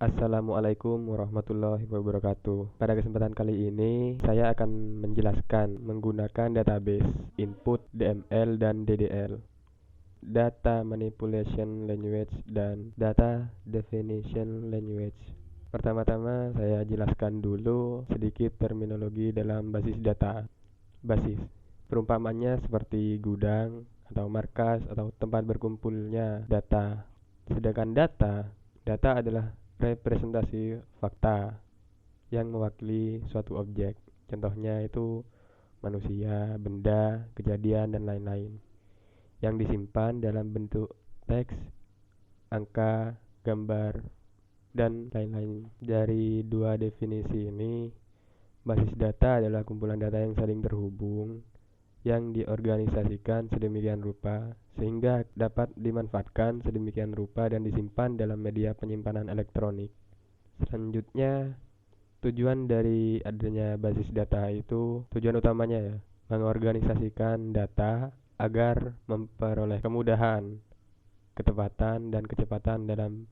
Assalamualaikum warahmatullahi wabarakatuh. Pada kesempatan kali ini, saya akan menjelaskan menggunakan database input DML dan DDL, Data Manipulation Language dan Data Definition Language. Pertama-tama saya jelaskan dulu sedikit terminologi dalam basis data. Basis, perumpamannya seperti gudang atau markas atau tempat berkumpulnya data. Sedangkan data adalah representasi fakta yang mewakili suatu objek. Contohnya itu manusia, benda, kejadian, dan lain-lain yang disimpan dalam bentuk teks, angka, gambar, dan lain-lain. Dari dua definisi ini, basis data adalah kumpulan data yang saling terhubung yang diorganisasikan sedemikian rupa sehingga dapat dimanfaatkan sedemikian rupa dan disimpan dalam media penyimpanan elektronik. Selanjutnya, tujuan dari adanya basis data itu, tujuan utamanya ya, mengorganisasikan data agar memperoleh kemudahan, ketepatan, dan kecepatan dalam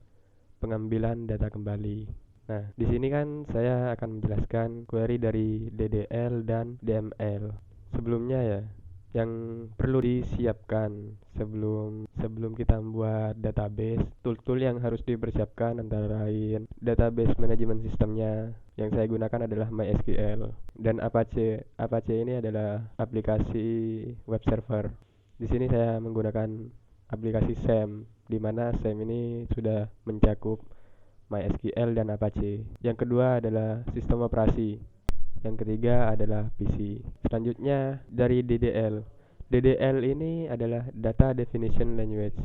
pengambilan data kembali. Nah, di sini kan saya akan menjelaskan query dari DDL dan DML. Sebelumnya ya, yang perlu disiapkan sebelum kita membuat database, tool-tool yang harus dipersiapkan antara lain database management sistemnya. Yang saya gunakan adalah MySQL dan Apache. Apache ini adalah aplikasi web server. Di sini saya menggunakan aplikasi SAM, di mana SAM ini sudah mencakup MySQL dan Apache. Yang kedua adalah sistem operasi. Yang ketiga adalah PC. Selanjutnya dari DDL. DDL ini adalah Data Definition Language.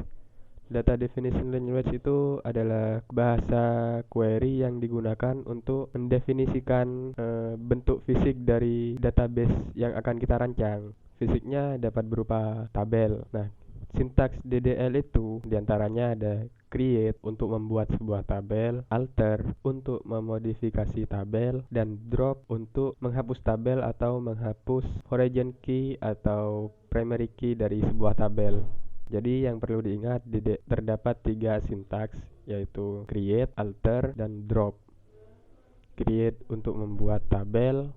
Data Definition Language itu adalah bahasa query yang digunakan untuk mendefinisikan bentuk fisik dari database yang akan kita rancang. Fisiknya dapat berupa tabel. Nah, sintaks DDL itu diantaranya ada create untuk membuat sebuah tabel, alter untuk memodifikasi tabel, dan drop untuk menghapus tabel atau menghapus origin key atau primary key dari sebuah tabel. Jadi yang perlu diingat, terdapat 3 sintaks, yaitu create, alter, dan drop. Create untuk membuat tabel,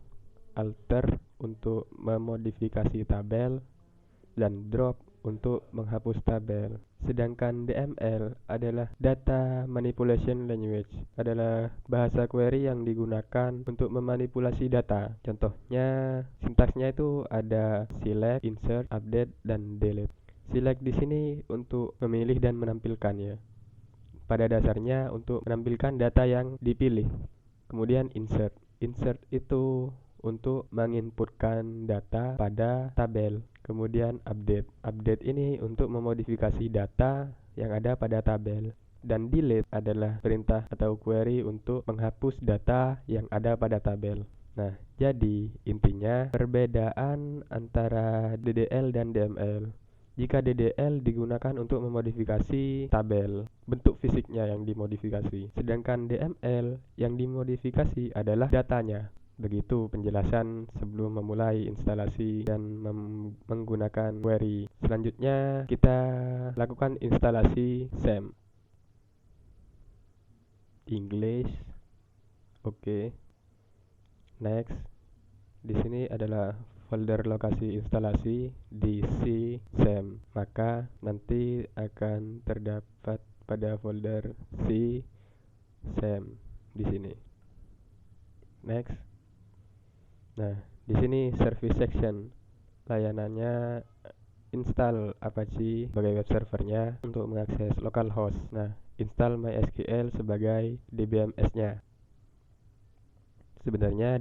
alter untuk memodifikasi tabel, dan drop untuk menghapus tabel. Sedangkan DML adalah Data Manipulation Language, adalah bahasa query yang digunakan untuk memanipulasi data. Contohnya, sintaksnya itu ada select, insert, update, dan delete. Select di sini untuk memilih dan menampilkan ya. Pada dasarnya untuk menampilkan data yang dipilih. Kemudian insert. Insert itu untuk menginputkan data pada tabel. Kemudian update. Update ini untuk memodifikasi data yang ada pada tabel. Dan delete adalah perintah atau query untuk menghapus data yang ada pada tabel. Nah, jadi intinya perbedaan antara DDL dan DML. Jika DDL digunakan untuk memodifikasi tabel, bentuk fisiknya yang dimodifikasi. Sedangkan DML yang dimodifikasi adalah datanya. Begitu penjelasan sebelum memulai instalasi dan menggunakan query. Selanjutnya kita lakukan instalasi SAM. English. Oke. Next. Di sini adalah folder lokasi instalasi di C SAM. Maka nanti akan terdapat pada folder C SAM di sini. Next. Nah, di sini service section. Layanannya install Apache sebagai web servernya untuk mengakses localhost. Nah, install MySQL sebagai DBMS-nya. Sebenarnya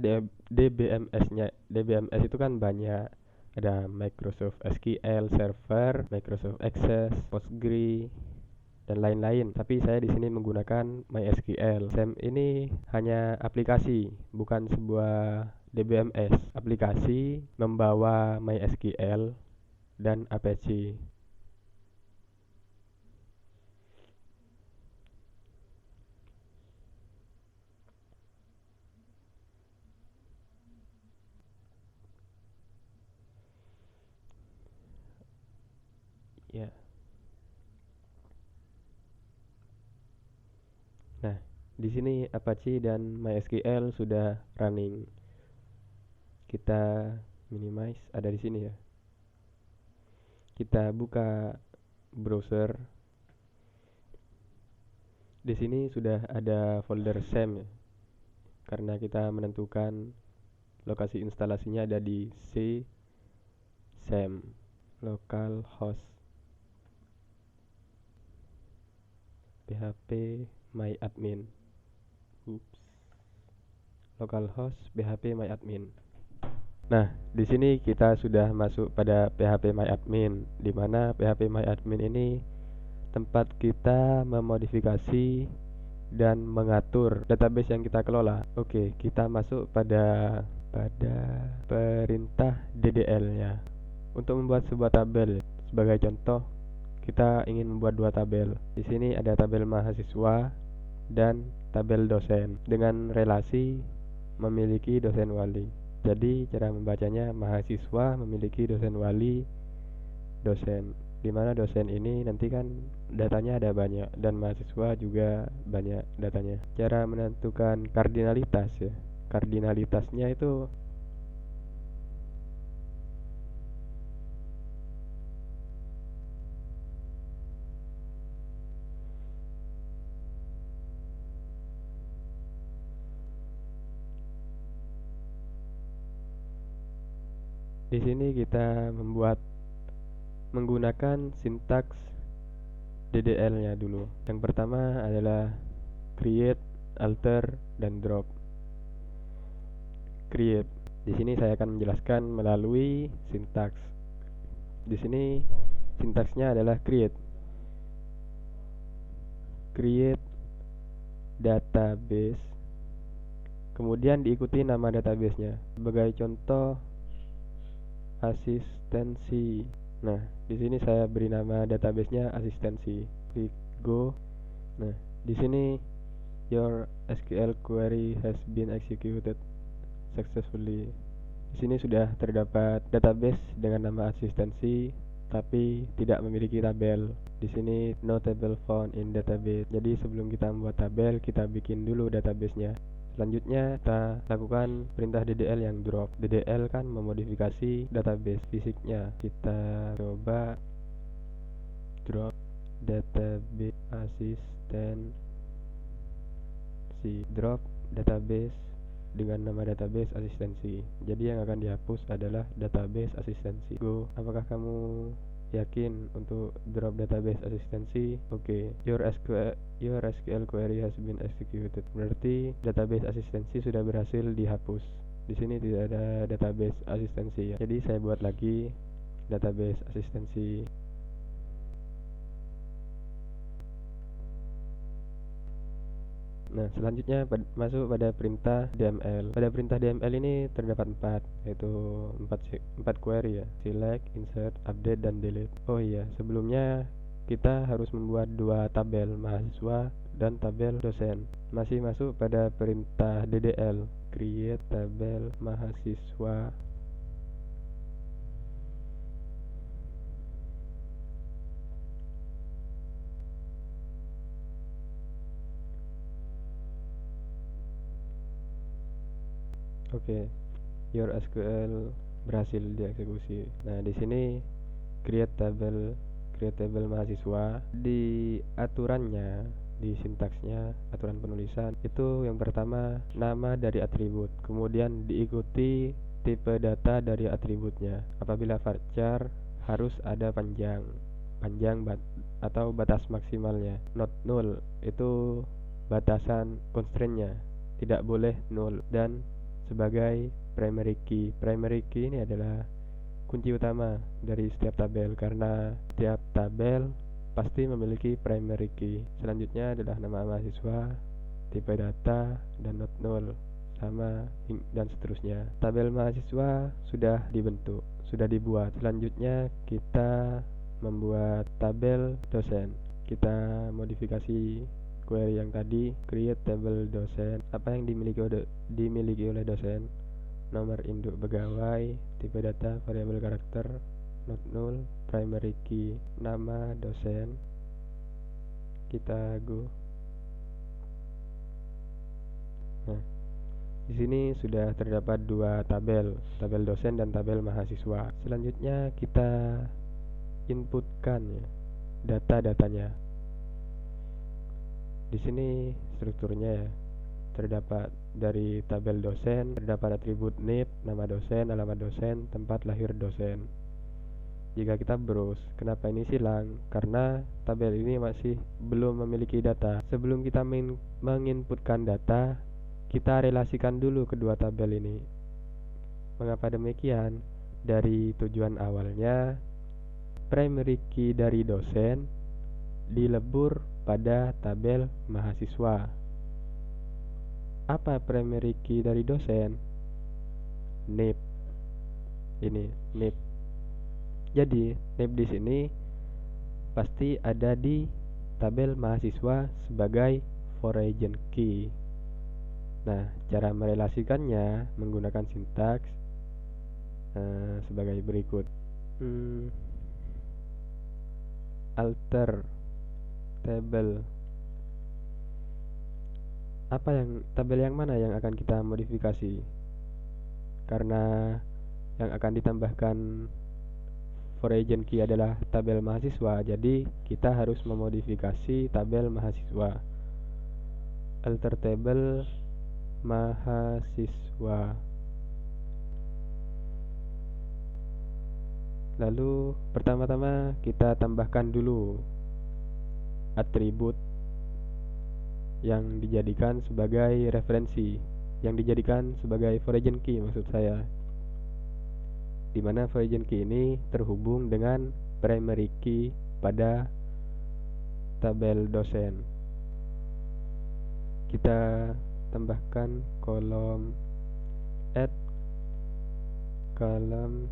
DBMS itu kan banyak. Ada Microsoft SQL Server, Microsoft Access, Postgre, dan lain-lain. Tapi saya di sini menggunakan MySQL. SAM ini hanya aplikasi, bukan sebuah DBMS. Aplikasi membawa MySQL dan Apache. Ya. Nah, Di sini Apache dan MySQL sudah running. Kita minimize, ada di sini ya. Kita buka browser. Di sini sudah ada folder SAM ya. Karena kita menentukan lokasi instalasinya ada di C SAM localhost php myadmin. Localhost php myadmin. Nah, di sini kita sudah masuk pada php myadmin, di mana php myadmin ini tempat kita memodifikasi dan mengatur database yang kita kelola. Oke, kita masuk pada perintah DDL-nya. Untuk membuat sebuah tabel, sebagai contoh, kita ingin membuat dua tabel. Di sini ada tabel mahasiswa dan tabel dosen dengan relasi memiliki dosen wali. Jadi cara membacanya mahasiswa memiliki dosen wali dosen, di mana dosen ini nanti kan datanya ada banyak dan mahasiswa juga banyak datanya. Cara menentukan kardinalitas ya. Kardinalitasnya itu di sini kita menggunakan sintaks DDL-nya dulu. Yang pertama adalah create, alter, dan drop. Create. Di sini saya akan menjelaskan melalui sintaks. Di sini sintaksnya adalah create. Create database. Kemudian diikuti nama databasenya. Sebagai contoh asistensi. Nah, di sini saya beri nama databasenya asistensi. Klik go. Nah, di sini your SQL query has been executed successfully. Di sini sudah terdapat database dengan nama asistensi, tapi tidak memiliki tabel. Di sini no table found in database. Jadi sebelum kita membuat tabel, kita bikin dulu databasenya. Selanjutnya kita lakukan perintah DDL yang drop. DDL kan memodifikasi database fisiknya. Kita coba drop database asistensi. Drop database dengan nama database asistensi. Jadi yang akan dihapus adalah database asistensi. Go. Apakah kamu yakin untuk drop database asistensi? Oke. Your SQL query has been executed. Berarti database asistensi sudah berhasil dihapus. Di sini tidak ada database asistensi ya. Jadi saya buat lagi database asistensi. Nah, selanjutnya masuk pada perintah DML. Pada perintah DML ini terdapat 4, yaitu 4 query ya. Select, insert, update, dan delete. Oh iya, sebelumnya kita harus membuat 2 tabel mahasiswa dan tabel dosen. Masih masuk pada perintah DDL. Create tabel mahasiswa. Oke, your SQL berhasil dieksekusi. Nah, di sini create table mahasiswa. Di aturannya, di sintaksnya, aturan penulisan itu yang pertama nama dari atribut, kemudian diikuti tipe data dari atributnya. Apabila varchar harus ada panjang atau batas maksimalnya. Not null itu batasan constraint-nya, tidak boleh null. Dan sebagai primary key. Primary key ini adalah kunci utama dari setiap tabel, karena setiap tabel pasti memiliki primary key. Selanjutnya adalah nama mahasiswa, tipe data, dan not null, sama dan seterusnya. Tabel mahasiswa sudah dibentuk, sudah dibuat. Selanjutnya kita membuat tabel dosen. Kita modifikasi query yang tadi, create table dosen. Apa yang dimiliki oleh dosen? Nomor induk pegawai, tipe data, variabel karakter, not null, primary key, nama dosen. Kita go. Nah, di sini sudah terdapat dua tabel, tabel dosen dan tabel mahasiswa. Selanjutnya kita inputkan ya, data-datanya. Di sini strukturnya ya, terdapat dari tabel dosen, terdapat atribut NIP, nama dosen, alamat dosen, tempat lahir dosen. Jika kita browse, kenapa ini silang? Karena tabel ini masih belum memiliki data. Sebelum kita menginputkan data, kita relasikan dulu kedua tabel ini. Mengapa demikian? Dari tujuan awalnya, primary key dari dosen dilebur pada tabel mahasiswa. Apa primary key dari dosen? NIP. Ini NIP. Jadi NIP di sini pasti ada di tabel mahasiswa sebagai foreign key. Nah, cara merelasikannya menggunakan sintaks sebagai berikut. Alter table. Tabel yang mana yang akan kita modifikasi? Karena yang akan ditambahkan foreign key adalah tabel mahasiswa, jadi kita harus memodifikasi tabel mahasiswa. Alter table mahasiswa. Lalu pertama-tama kita tambahkan dulu atribut yang dijadikan sebagai referensi, yang dijadikan sebagai foreign key maksud saya, dimana foreign key ini terhubung dengan primary key pada tabel dosen. Kita tambahkan kolom add column.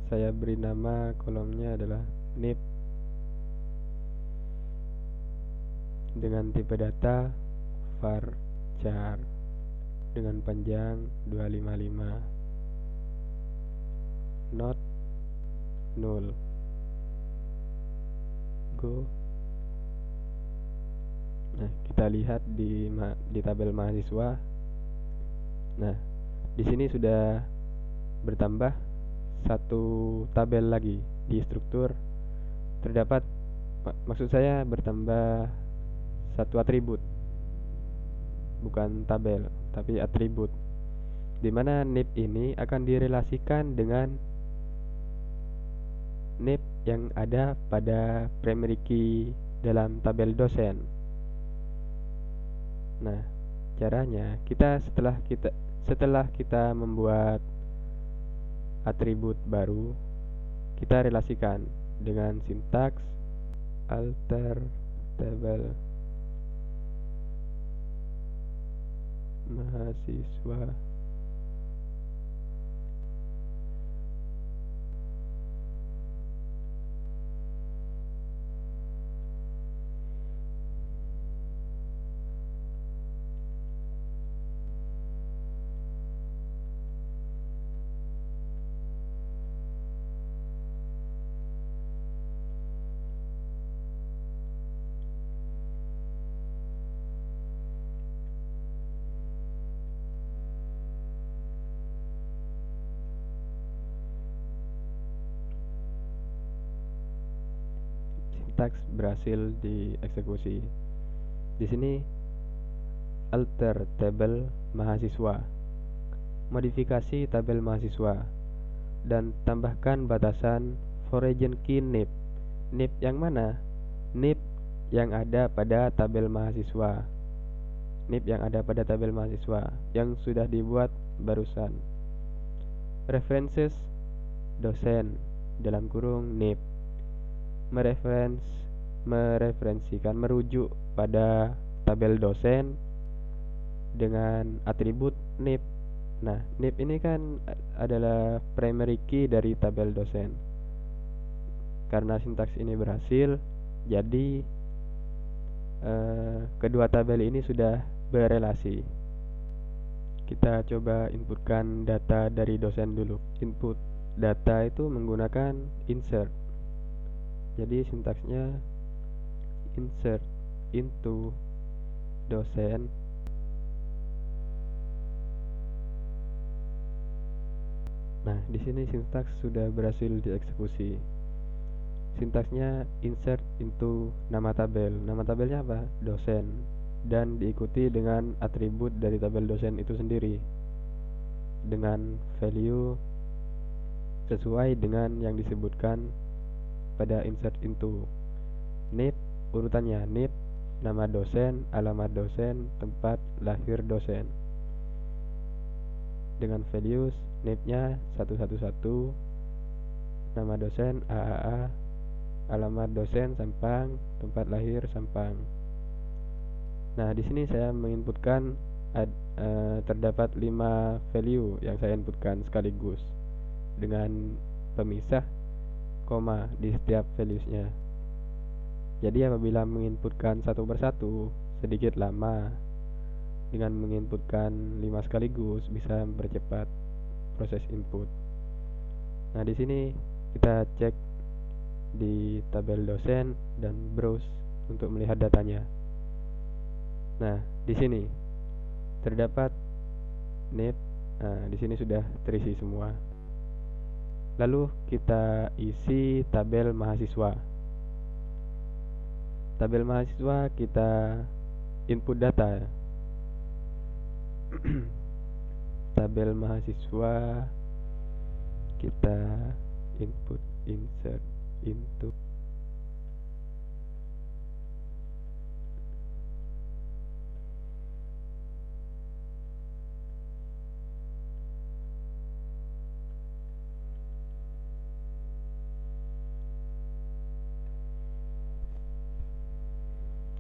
Saya beri nama kolomnya adalah NIP dengan tipe data varchar dengan panjang 255, not null. Go. Nah, kita lihat di tabel mahasiswa. Nah, di sini sudah bertambah satu tabel lagi di struktur. Terdapat, maksud saya bertambah satu atribut, bukan tabel tapi atribut, dimana NIP ini akan direlasikan dengan NIP yang ada pada primary key dalam tabel dosen. Nah, caranya setelah kita membuat atribut baru, kita relasikan dengan sintaks alter table mahasiswa. Sintaks berhasil dieksekusi. Di sini alter table mahasiswa, modifikasi tabel mahasiswa, dan tambahkan batasan foreign key NIP. NIP yang mana? NIP yang ada pada tabel mahasiswa. NIP yang ada pada tabel mahasiswa yang sudah dibuat barusan. References dosen dalam kurung NIP. Mereferensikan, merujuk pada tabel dosen dengan atribut NIP. Nah, NIP ini kan adalah primary key dari tabel dosen. Karena sintaks ini berhasil, jadi kedua tabel ini sudah berelasi. Kita coba inputkan data dari dosen dulu. Input data itu menggunakan insert. Jadi sintaksnya insert into dosen. Nah, di sini sintaks sudah berhasil dieksekusi. Sintaksnya insert into nama tabel. Nama tabelnya apa? Dosen. Dan diikuti dengan atribut dari tabel dosen itu sendiri dengan value sesuai dengan yang disebutkan pada insert into. Name urutannya name, nama dosen, alamat dosen, tempat lahir dosen. Dengan values name-nya 111, nama dosen AAA, alamat dosen Sampang, tempat lahir Sampang. Nah, di sini saya menginputkan terdapat 5 value yang saya inputkan sekaligus dengan pemisah koma di setiap valuesnya. Jadi apabila menginputkan satu persatu sedikit lama, dengan menginputkan 5 sekaligus bisa mempercepat proses input. Nah, di sini kita cek di tabel dosen dan browse untuk melihat datanya. Nah, di sini terdapat name. Nah, di sini sudah terisi semua. Lalu kita isi tabel mahasiswa. Tabel mahasiswa kita input data. Tabel mahasiswa kita input insert into.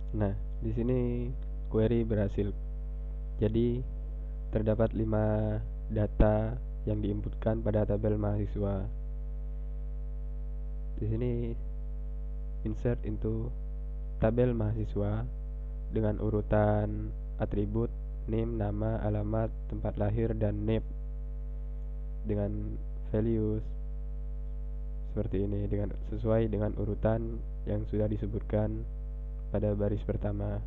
Nah, di sini query berhasil. Jadi terdapat 5 data yang diinputkan pada tabel mahasiswa. Di sini insert into tabel mahasiswa dengan urutan atribut name, nama, alamat, tempat lahir, dan name dengan values seperti ini dengan sesuai dengan urutan yang sudah disebutkan pada baris pertama.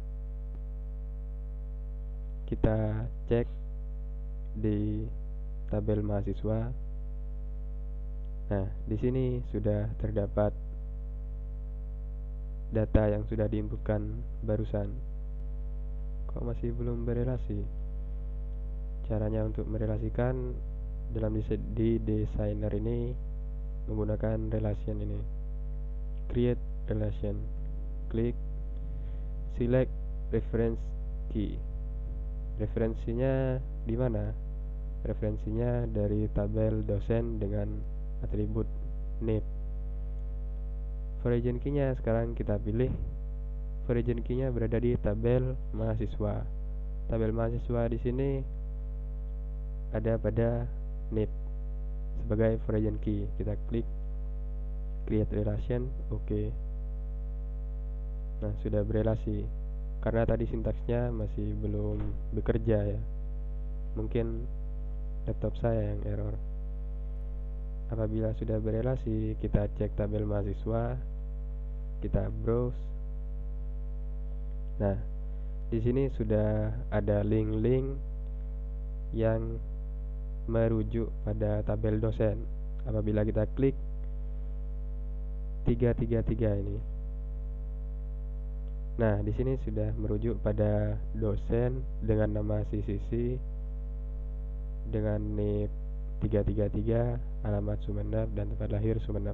Kita cek di tabel mahasiswa. Nah, di sini sudah terdapat data yang sudah diinputkan barusan. Kok masih belum berelasi? Caranya untuk merelasikan dalam di designer ini menggunakan relation ini. Create relation. Klik select reference key. Referensinya di mana? Referensinya dari tabel dosen dengan atribut name. Foreign key-nya sekarang kita pilih. Foreign key-nya berada di tabel mahasiswa. Tabel mahasiswa di sini ada pada name sebagai foreign key. Kita klik create relation, oke. Nah, sudah berelasi. Karena tadi sintaksnya masih belum bekerja ya. Mungkin laptop saya yang error. Apabila sudah berelasi, kita cek tabel mahasiswa, kita browse. Nah, di sini sudah ada link-link yang merujuk pada tabel dosen. Apabila kita klik 333 ini. Nah, di sini sudah merujuk pada dosen dengan nama CCC dengan NIP 333, alamat Sumeneb dan tempat lahir Sumeneb.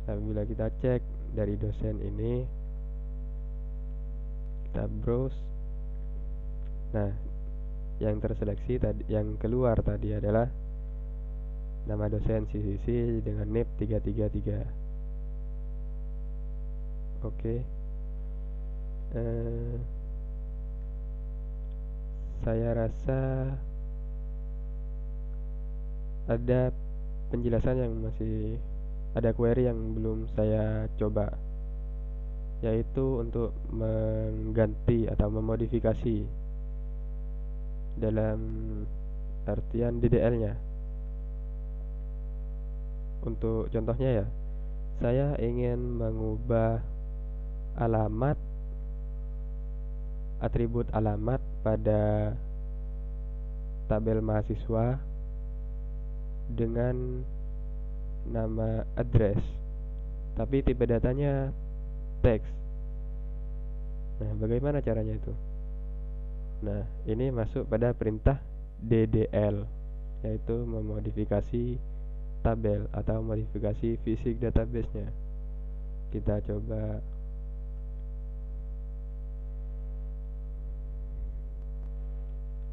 Apabila kita cek dari dosen ini, kita browse. Nah, yang terseleksi tadi, yang keluar tadi adalah nama dosen CCC dengan NIP 333. Oke. Saya rasa ada penjelasan yang masih ada query yang belum saya coba, yaitu untuk mengganti atau memodifikasi dalam artian DDL-nya. Untuk contohnya ya, saya ingin mengubah alamat atribut alamat pada tabel mahasiswa dengan nama address, tapi tipe datanya teks. Nah, bagaimana caranya itu? Nah, ini masuk pada perintah DDL, yaitu memodifikasi tabel atau modifikasi fisik database-nya. Kita coba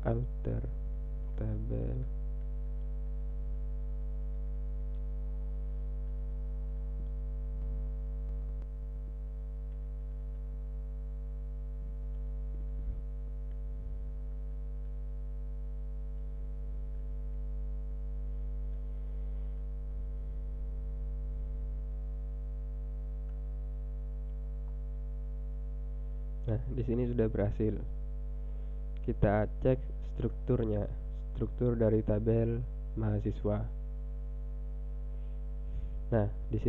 alter tabel. Nah, di sini sudah berhasil. Kita cek strukturnya, struktur dari tabel mahasiswa. Nah, di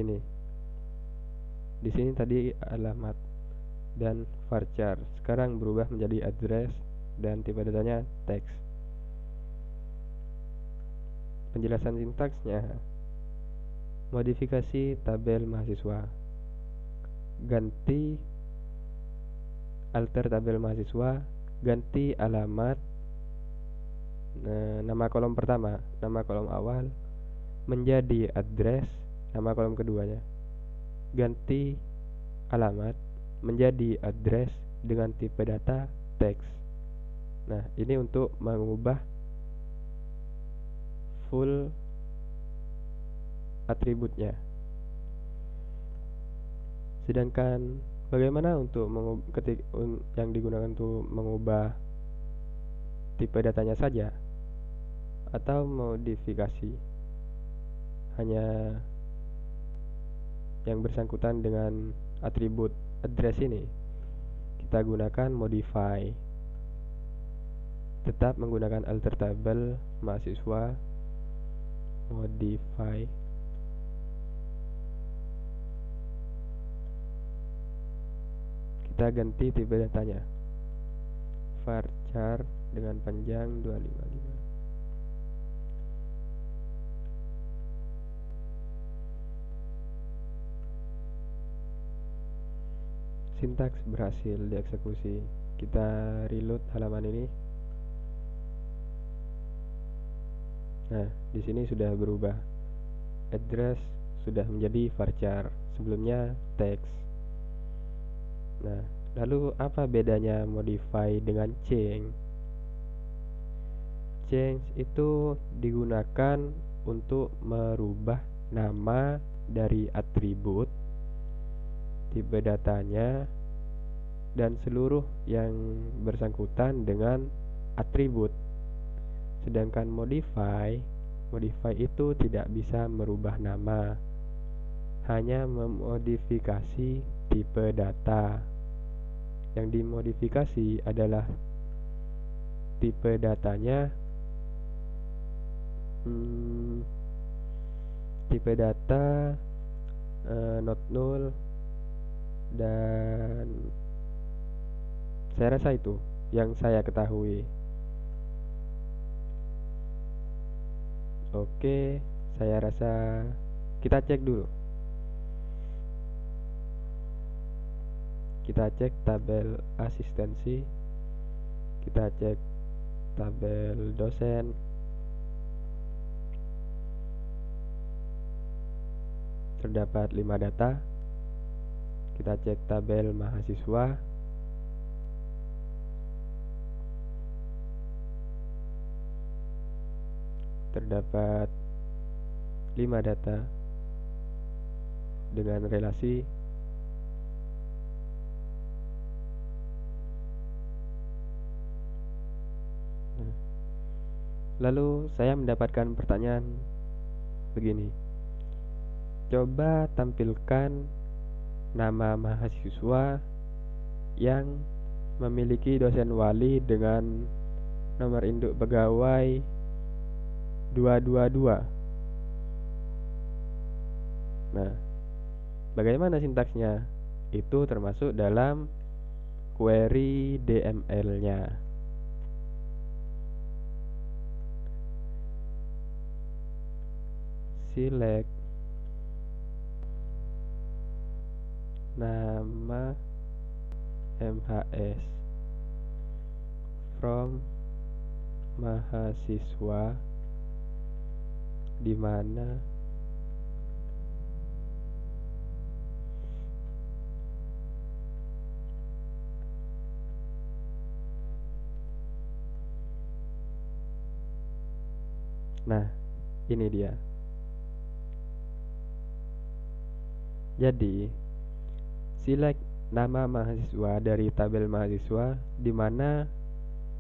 sini tadi alamat dan varchar, sekarang berubah menjadi address dan tipe datanya teks. Penjelasan sintaksnya: modifikasi tabel mahasiswa, ganti alter tabel mahasiswa, ganti alamat, nama kolom pertama, nama kolom awal menjadi address, nama kolom keduanya, ganti alamat menjadi address dengan tipe data teks. Nah, ini untuk mengubah full atributnya. Sedangkan bagaimana untuk yang digunakan untuk mengubah tipe datanya saja atau modifikasi hanya yang bersangkutan dengan atribut address ini? Kita gunakan modify. Tetap menggunakan alter tabel mahasiswa, modify. Kita ganti tipe datanya, varchar dengan panjang 255. Sintaks berhasil dieksekusi. Kita reload halaman ini. Nah, di sini sudah berubah. Address sudah menjadi varchar, sebelumnya teks. Nah, lalu apa bedanya modify dengan change? Change itu digunakan untuk merubah nama dari atribut, tipe datanya, dan seluruh yang bersangkutan dengan atribut. Sedangkan modify itu tidak bisa merubah nama, hanya memodifikasi tipe data. Yang dimodifikasi adalah tipe datanya, tipe data not null, dan saya rasa itu yang saya ketahui. Oke, saya rasa kita cek dulu. Kita cek tabel asistensi, kita cek tabel dosen, terdapat 5 data. Kita cek tabel mahasiswa, terdapat 5 data dengan relasi. Lalu saya mendapatkan pertanyaan begini: coba tampilkan nama mahasiswa yang memiliki dosen wali dengan nomor induk pegawai 222. Nah, bagaimana sintaksnya? Itu termasuk dalam query DML-nya. Select nama MHS from mahasiswa, di mana nah ini dia. Jadi select nama mahasiswa dari tabel mahasiswa, di mana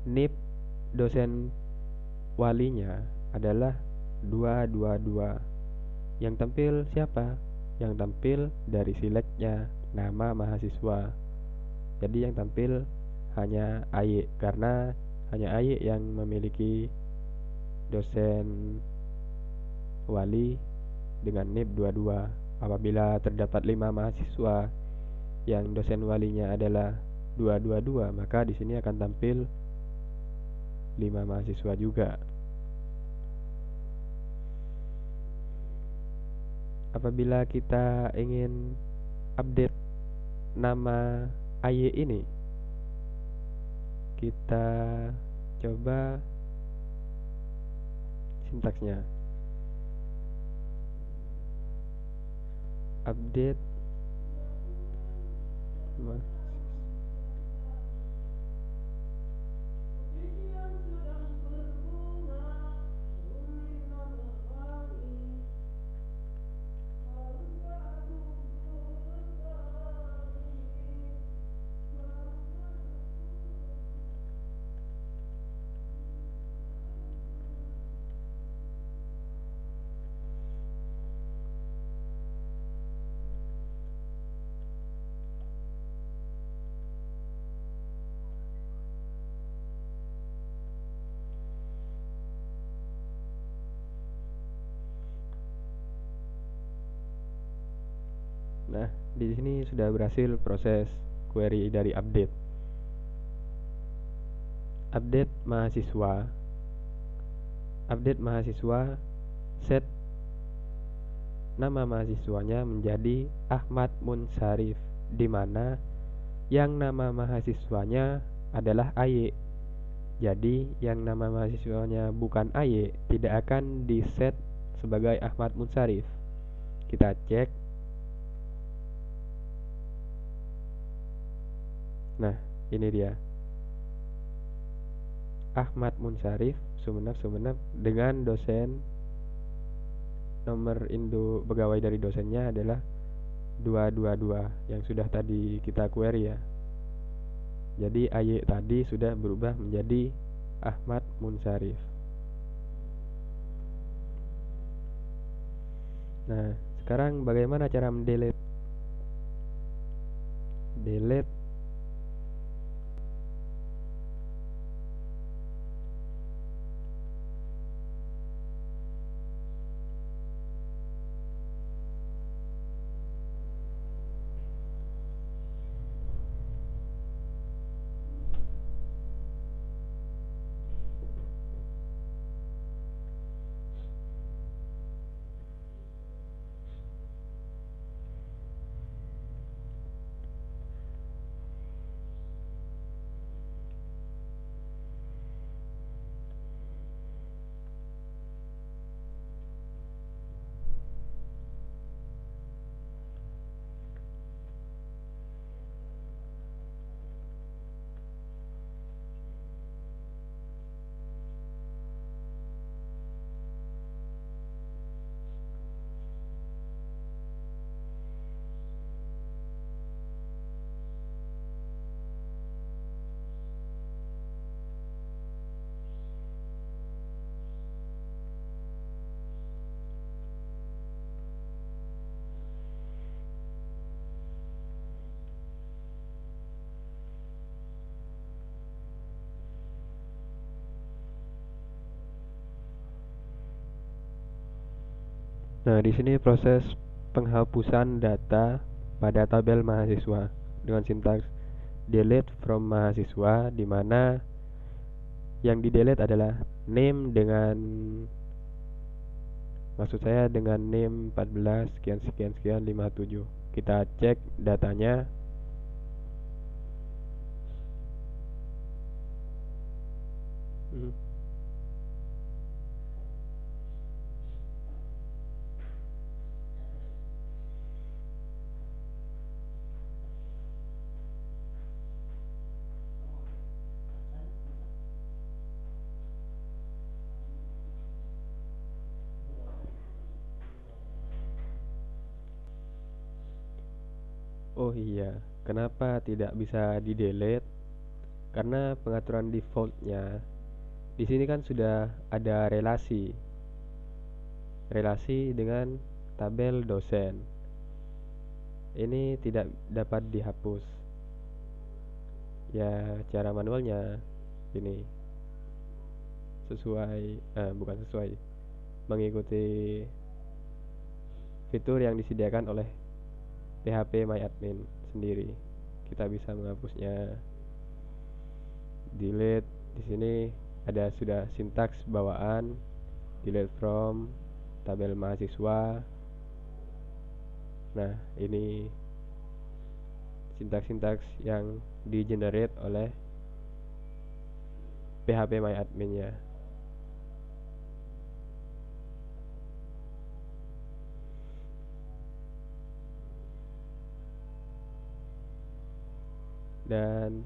NIP dosen walinya adalah 222. Yang tampil siapa? Yang tampil dari selectnya nama mahasiswa. Jadi yang tampil hanya AY, karena hanya AY yang memiliki dosen wali dengan NIP 22. Apabila terdapat 5 mahasiswa yang dosen walinya adalah 222, maka di sini akan tampil 5 mahasiswa juga. Apabila kita ingin update nama AY ini, kita coba sintaksnya. Update Nah, di sini sudah berhasil proses query dari update. Update mahasiswa. Update mahasiswa, set nama mahasiswanya menjadi Ahmad Munsharif, di mana yang nama mahasiswanya adalah AY. Jadi yang nama mahasiswanya bukan AY tidak akan di set sebagai Ahmad Munsharif. Kita cek. Nah, ini dia. Ahmad Munsharif, Sumenep dengan dosen nomor induk pegawai dari dosennya adalah 222 yang sudah tadi kita query ya. Jadi AY tadi sudah berubah menjadi Ahmad Munsharif. Nah, sekarang bagaimana cara mendelete? Delete Nah, di sini proses penghapusan data pada tabel mahasiswa dengan sintaks delete from mahasiswa, di mana yang di delete adalah name maksud saya dengan name 14 sekian sekian sekian 57. Kita cek datanya. Hmm. Oh iya, kenapa tidak bisa di delete? Karena pengaturan defaultnya di sini kan sudah ada relasi dengan tabel dosen. Ini tidak dapat dihapus. Ya, cara manualnya ini bukan sesuai, mengikuti fitur yang disediakan oleh PHP MyAdmin sendiri. Kita bisa menghapusnya. Delete di sini ada sudah sintaks bawaan, delete from tabel mahasiswa. Nah, ini sintaks-sintaks yang di-generate oleh PHP MyAdmin-nya. Dan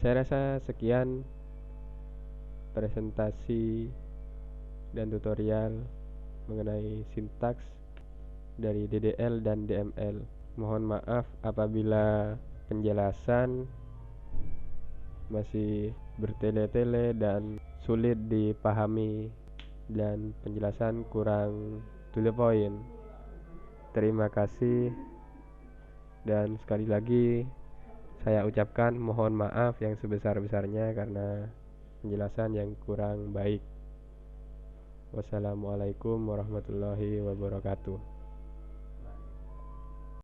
saya rasa sekian presentasi dan tutorial mengenai sintaks dari DDL dan DML. Mohon maaf apabila penjelasan masih bertele-tele dan sulit dipahami dan penjelasan kurang to the point. Terima kasih, dan sekali lagi saya ucapkan mohon maaf yang sebesar-besarnya karena penjelasan yang kurang baik. Wassalamualaikum warahmatullahi wabarakatuh.